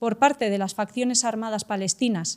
por parte de las facciones armadas palestinas।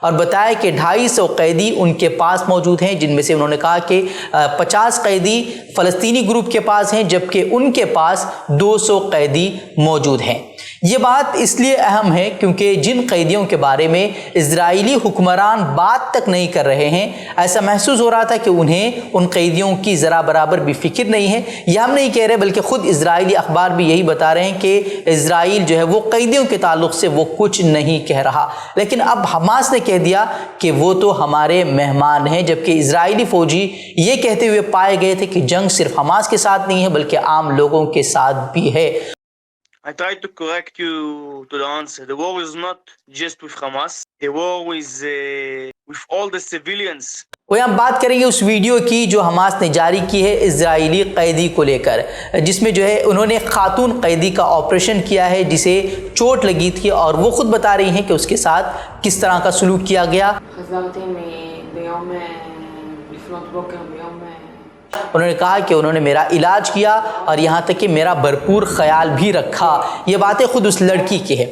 اور بتایا کہ 250 قیدی ان کے پاس موجود ہیں، جن میں سے انہوں نے کہا کہ 50 قیدی فلسطینی گروپ کے پاس ہیں، جبکہ ان کے پاس 200 قیدی موجود ہیں۔ یہ بات اس لیے اہم ہے کیونکہ جن قیدیوں کے بارے میں اسرائیلی حکمران بات تک نہیں کر رہے ہیں، ایسا محسوس ہو رہا تھا کہ انہیں ان قیدیوں کی ذرا برابر بھی فکر نہیں ہے۔ یہ ہم نہیں کہہ رہے بلکہ خود اسرائیلی اخبار بھی یہی بتا رہے ہیں کہ اسرائیل جو ہے وہ قیدیوں کے تعلق سے وہ کچھ نہیں کہہ رہا، لیکن اب حماس نے کہہ دیا کہ وہ تو ہمارے مہمان ہیں، جبکہ اسرائیلی فوجی یہ کہتے ہوئے پائے گئے تھے کہ جنگ صرف حماس کے ساتھ نہیں ہے بلکہ عام لوگوں کے ساتھ بھی ہے۔ I tried to correct you to the answer. The war is not just with Hamas. The war is with all the civilians. وہ ہم بات کریں گے اس ویڈیو کی جو حماس نے جاری کی ہے اسرائیلی قیدی کو لے کر، جس میں جو ہے انہوں نے خاتون قیدی کا آپریشن کیا ہے جسے چوٹ لگی تھی، اور وہ خود بتا رہی ہیں کہ اس کے ساتھ کس طرح کا سلوک کیا گیا۔ انہوں نے کہا کہ انہوں نے میرا علاج کیا اور یہاں تک کہ میرا بھرپور خیال بھی رکھا۔ یہ باتیں خود اس لڑکی کی ہے۔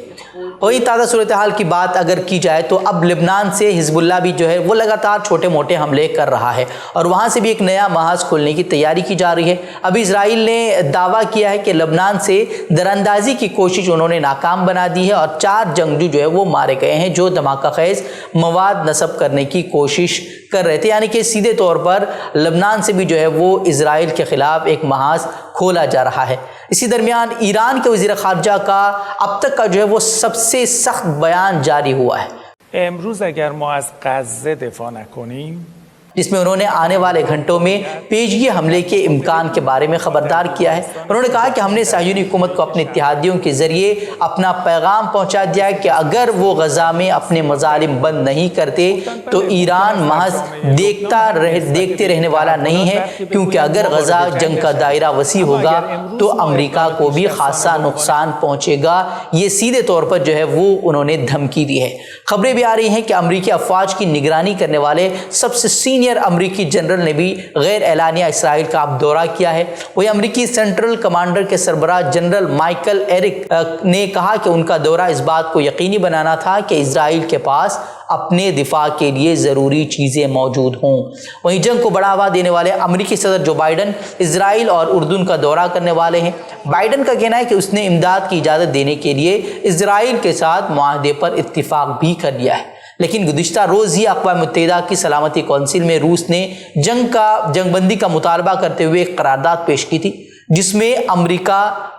وہی تازہ صورتحال کی بات اگر کی جائے تو اب لبنان سے حزب اللہ بھی جو ہے وہ لگاتار چھوٹے موٹے حملے کر رہا ہے، اور وہاں سے بھی ایک نیا محاذ کھولنے کی تیاری کی جا رہی ہے۔ ابھی اسرائیل نے دعویٰ کیا ہے کہ لبنان سے دراندازی کی کوشش انہوں نے ناکام بنا دی ہے، اور 4 جنگجو جو ہے وہ مارے گئے ہیں جو دھماکہ خیز مواد نصب کرنے کی کوشش کر رہے تھے، یعنی کہ سیدھے طور پر لبنان سے بھی جو ہے وہ اسرائیل کے خلاف ایک محاذ کھولا جا رہا ہے۔ اسی درمیان ایران کے وزیر خارجہ کا اب تک کا جو ہے وہ سب سے سخت بیان جاری ہوا ہے، امروز اگر ما از غزه دفاع نکنیم جس میں انہوں نے آنے والے گھنٹوں میں پیشگی حملے کے امکان کے بارے میں خبردار کیا ہے۔ انہوں نے کہا کہ ہم نے صہیونی حکومت کو اپنے اتحادیوں کے ذریعے اپنا پیغام پہنچا دیا ہے کہ اگر وہ غزہ میں اپنے مظالم بند نہیں کرتے تو ایران محض دیکھتے رہنے والا نہیں ہے، کیونکہ اگر غزہ جنگ کا دائرہ وسیع ہوگا تو امریکہ کو بھی خاصا نقصان پہنچے گا۔ یہ سیدھے طور پر جو ہے وہ انہوں نے دھمکی دی ہے۔ خبریں بھی آ رہی ہیں کہ امریکی افواج کی نگرانی کرنے والے سب سے سینئر امریکی جنرل نے بھی غیر اعلانیہ اسرائیل کا اب دورہ کیا ہے۔ وہی امریکی سینٹرل کمانڈر کے سربراہ جنرل مائیکل ایرک نے کہا کہ ان کا دورہ اس بات کو یقینی بنانا تھا کہ اسرائیل کے پاس اپنے دفاع کے لیے ضروری چیزیں موجود ہوں۔ وہیں جنگ کو بڑھاوا دینے والے امریکی صدر جو بائیڈن اسرائیل اور اردن کا دورہ کرنے والے ہیں۔ بائیڈن کا کہنا ہے کہ اس نے امداد کی اجازت دینے کے لیے اسرائیل کے ساتھ معاہدے پر اتفاق بھی کر لیا ہے، لیکن گزشتہ روز ہی اقوام متحدہ کی سلامتی کونسل میں روس نے جنگ بندی کا مطالبہ کرتے ہوئے ایک قرارداد پیش کی تھی، جس میں امریکہ،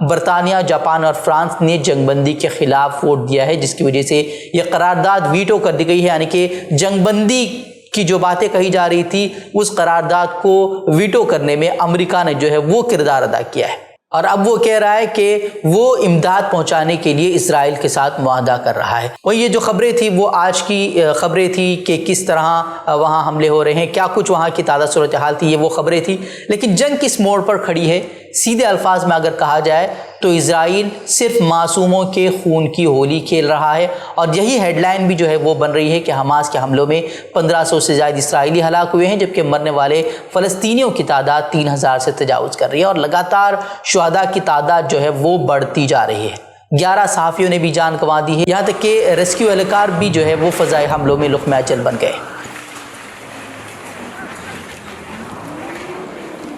برطانیہ، جاپان اور فرانس نے جنگ بندی کے خلاف ووٹ دیا ہے، جس کی وجہ سے یہ قرارداد ویٹو کر دی گئی ہے، یعنی کہ جنگ بندی کی جو باتیں کہی جا رہی تھی اس قرارداد کو ویٹو کرنے میں امریکہ نے جو ہے وہ کردار ادا کیا ہے، اور اب وہ کہہ رہا ہے کہ وہ امداد پہنچانے کے لیے اسرائیل کے ساتھ معاہدہ کر رہا ہے۔ وہ یہ جو خبریں تھی وہ آج کی خبریں تھی کہ کس طرح وہاں حملے ہو رہے ہیں، کیا کچھ وہاں کی تازہ صورتحال تھی، یہ وہ خبریں تھی۔ لیکن جنگ کس موڑ پر کھڑی ہے، سیدھے الفاظ میں اگر کہا جائے تو اسرائیل صرف معصوموں کے خون کی ہولی کھیل رہا ہے، اور یہی ہیڈ لائن بھی جو ہے وہ بن رہی ہے کہ حماس کے حملوں میں 1500 سے زائد اسرائیلی ہلاک ہوئے ہیں، جبکہ مرنے والے فلسطینیوں کی تعداد 3000 سے تجاوز کر رہی ہے، اور لگاتار شہداء کی تعداد جو ہے وہ بڑھتی جا رہی ہے۔ 11 صحافیوں نے بھی جان گنوا دی ہے، یہاں تک کہ ریسکیو اہلکار بھی جو ہے وہ فضائی حملوں میں لقمہ اجل بن گئے،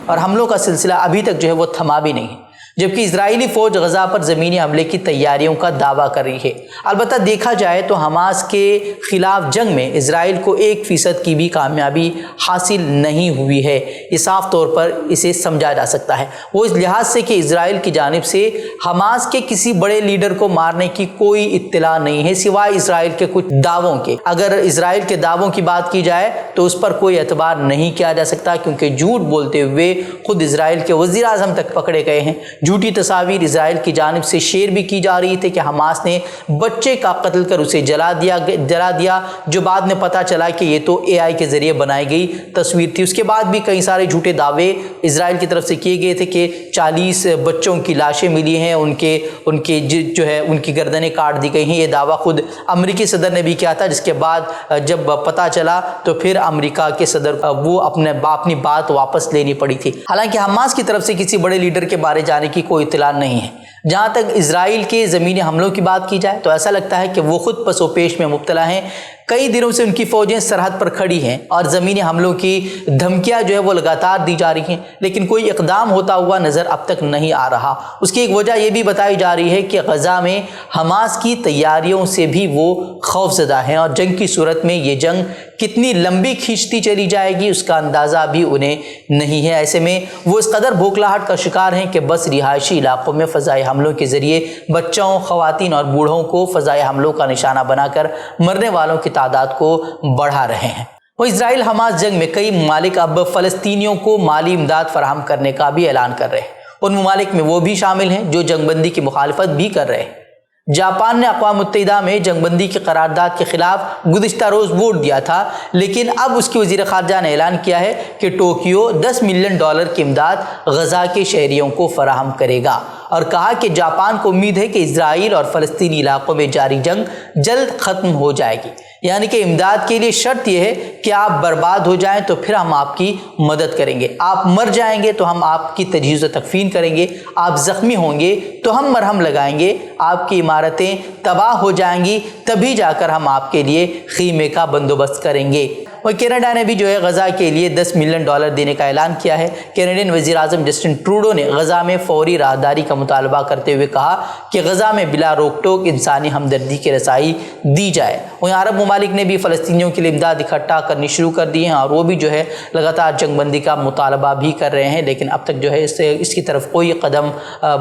اور حملوں کا سلسلہ ابھی تک جو ہے وہ تھما بھی نہیں ہے، جبکہ اسرائیلی فوج غزہ پر زمینی حملے کی تیاریوں کا دعویٰ کر رہی ہے۔ البتہ دیکھا جائے تو حماس کے خلاف جنگ میں اسرائیل کو 1% کی بھی کامیابی حاصل نہیں ہوئی ہے، یہ صاف طور پر اسے سمجھا جا سکتا ہے۔ وہ اس لحاظ سے کہ اسرائیل کی جانب سے حماس کے کسی بڑے لیڈر کو مارنے کی کوئی اطلاع نہیں ہے سوائے اسرائیل کے کچھ دعووں کے۔ اگر اسرائیل کے دعووں کی بات کی جائے تو اس پر کوئی اعتبار نہیں کیا جا سکتا، کیونکہ جھوٹ بولتے ہوئے خود اسرائیل کے وزیر اعظم تک پکڑے گئے ہیں۔ جھوٹی تصاویر اسرائیل کی جانب سے شیئر بھی کی جا رہی تھی کہ حماس نے بچے کا قتل کر اسے جلا دیا، جو بعد میں پتہ چلا کہ یہ تو AI کے ذریعے بنائی گئی تصویر تھی۔ اس کے بعد بھی کئی سارے جھوٹے دعوے اسرائیل کی طرف سے کیے گئے تھے کہ 40 بچوں کی لاشیں ملی ہیں، ان کے جو ہے ان کی گردنیں کاٹ دی گئی ہیں۔ یہ دعویٰ خود امریکی صدر نے بھی کیا تھا، جس کے بعد جب پتہ چلا تو پھر امریکہ کے صدر وہ اپنی بات واپس لینی پڑی تھی۔ حالانکہ حماس کی طرف سے کسی بڑے لیڈر کے بارے جانے کی کوئی اطلاع نہیں ہے۔ جہاں تک اسرائیل کے زمینی حملوں کی بات کی جائے تو ایسا لگتا ہے کہ وہ خود پس و پیش میں مبتلا ہیں۔ کئی دنوں سے ان کی فوجیں سرحد پر کھڑی ہیں اور زمینی حملوں کی دھمکیاں جو ہے وہ لگاتار دی جا رہی ہیں، لیکن کوئی اقدام ہوتا ہوا نظر اب تک نہیں آ رہا۔ اس کی ایک وجہ یہ بھی بتائی جا رہی ہے کہ غزہ میں حماس کی تیاریوں سے بھی وہ خوف زدہ ہیں، اور جنگ کی صورت میں یہ جنگ کتنی لمبی کھینچتی چلی جائے گی اس کا اندازہ بھی انہیں نہیں ہے۔ ایسے میں وہ اس قدر بھوکلاہٹ کا شکار ہیں کہ بس رہائشی علاقوں میں فضائی حملوں کے ذریعے بچوں، خواتین اور بوڑھوں کو فضائی حملوں کا نشانہ بنا کر مرنے والوں کی تعداد کو بڑھا رہے ہیں۔ وہ اسرائیل حماس جنگ میں کئی ممالک اب فلسطینیوں کو مالی امداد فراہم کرنے کا بھی اعلان کر رہے ہیں۔ ان ممالک میں وہ بھی شامل ہیں جو جنگ بندی کی مخالفت بھی کر رہے ہیں۔ جاپان نے اقوام متحدہ میں جنگ بندی کی قرارداد کے خلاف گزشتہ روز ووٹ دیا تھا، لیکن اب اس کی وزیر خارجہ نے اعلان کیا ہے کہ ٹوکیو $10 ملین کی امداد غزہ کے شہریوں کو فراہم کرے گا، اور کہا کہ جاپان کو امید ہے کہ اسرائیل اور فلسطینی علاقوں میں جاری جنگ جلد ختم ہو جائے گی، یعنی کہ امداد کے لیے شرط یہ ہے کہ آپ برباد ہو جائیں تو پھر ہم آپ کی مدد کریں گے، آپ مر جائیں گے تو ہم آپ کی تجہیز و تکفین کریں گے، آپ زخمی ہوں گے تو ہم مرہم لگائیں گے، آپ کی عمارتیں تباہ ہو جائیں گی تبھی جا کر ہم آپ کے لیے خیمے کا بندوبست کریں گے۔ اور کینیڈا نے بھی جو ہے غزہ کے لیے $10 ملین دینے کا اعلان کیا ہے۔ کینیڈین وزیر اعظم جسٹن ٹروڈو نے غزہ میں فوری راہداری کا مطالبہ کرتے ہوئے کہا کہ غزہ میں بلا روک ٹوک انسانی ہمدردی کی رسائی دی جائے۔ وہیں عرب ممالک نے بھی فلسطینیوں کے لیے امداد اکٹھا کرنی شروع کر دی ہیں، اور وہ بھی جو ہے لگاتار جنگ بندی کا مطالبہ بھی کر رہے ہیں، لیکن اب تک جو ہے اس کی طرف کوئی قدم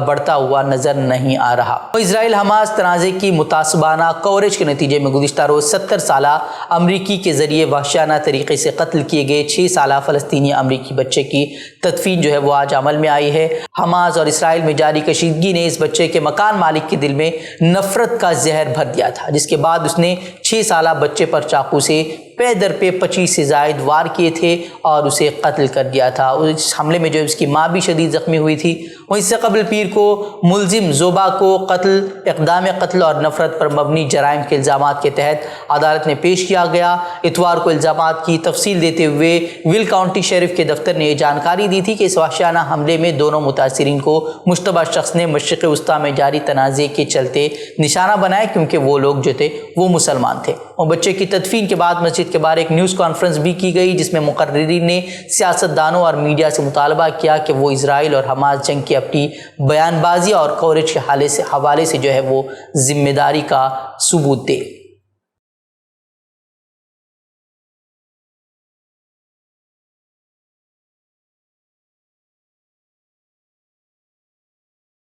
بڑھتا ہوا نظر نہیں آ رہا۔ اسرائیل حماس تنازع کی متعصبانہ کوریج کے نتیجے میں گزشتہ روز 70 سالہ امریکی کے ذریعے وحشیانہ طریقے سے قتل کیے گئے 6 سالہ فلسطینی امریکی بچے کی تدفین جو ہے وہ آج عمل میں آئی ہے۔ حماس اور اسرائیل میں جاری کشیدگی نے اس بچے کے مکان مالک کے دل میں نفرت کا زہر بھر دیا تھا، جس کے بعد اس نے 6 سالہ بچے پر چاقو سے پے در پہ 25 سے زائد وار کیے تھے اور اسے قتل کر دیا تھا۔ اس حملے میں جو اس کی ماں بھی شدید زخمی ہوئی تھی۔ وہ اس سے قبل پیر کو ملزم زوبا کو اقدام قتل اور نفرت پر مبنی جرائم کے الزامات کے تحت عدالت میں پیش کیا گیا۔ اتوار کو الزامات کی تفصیل دیتے ہوئے ول کاؤنٹی شریف کے دفتر نے یہ جانکاری دی تھی کہ اس وحشیانہ حملے میں دونوں متاثرین کو مشتبہ شخص نے مشرق وسطیٰ میں جاری تنازع کے چلتے نشانہ بنایا، کیونکہ وہ لوگ جو تھے وہ مسلمان تھے۔ اور بچے کی تدفین کے بعد مسجد کے باہر ایک نیوز کانفرنس بھی کی گئی، جس میں مقررین نے سیاستدانوں اور میڈیا سے مطالبہ کیا کہ وہ اسرائیل اور حماس جنگ کی اپنی بیان بازی اور کوریج کے حوالے سے جو ہے وہ ذمہ داری کا ثبوت دے۔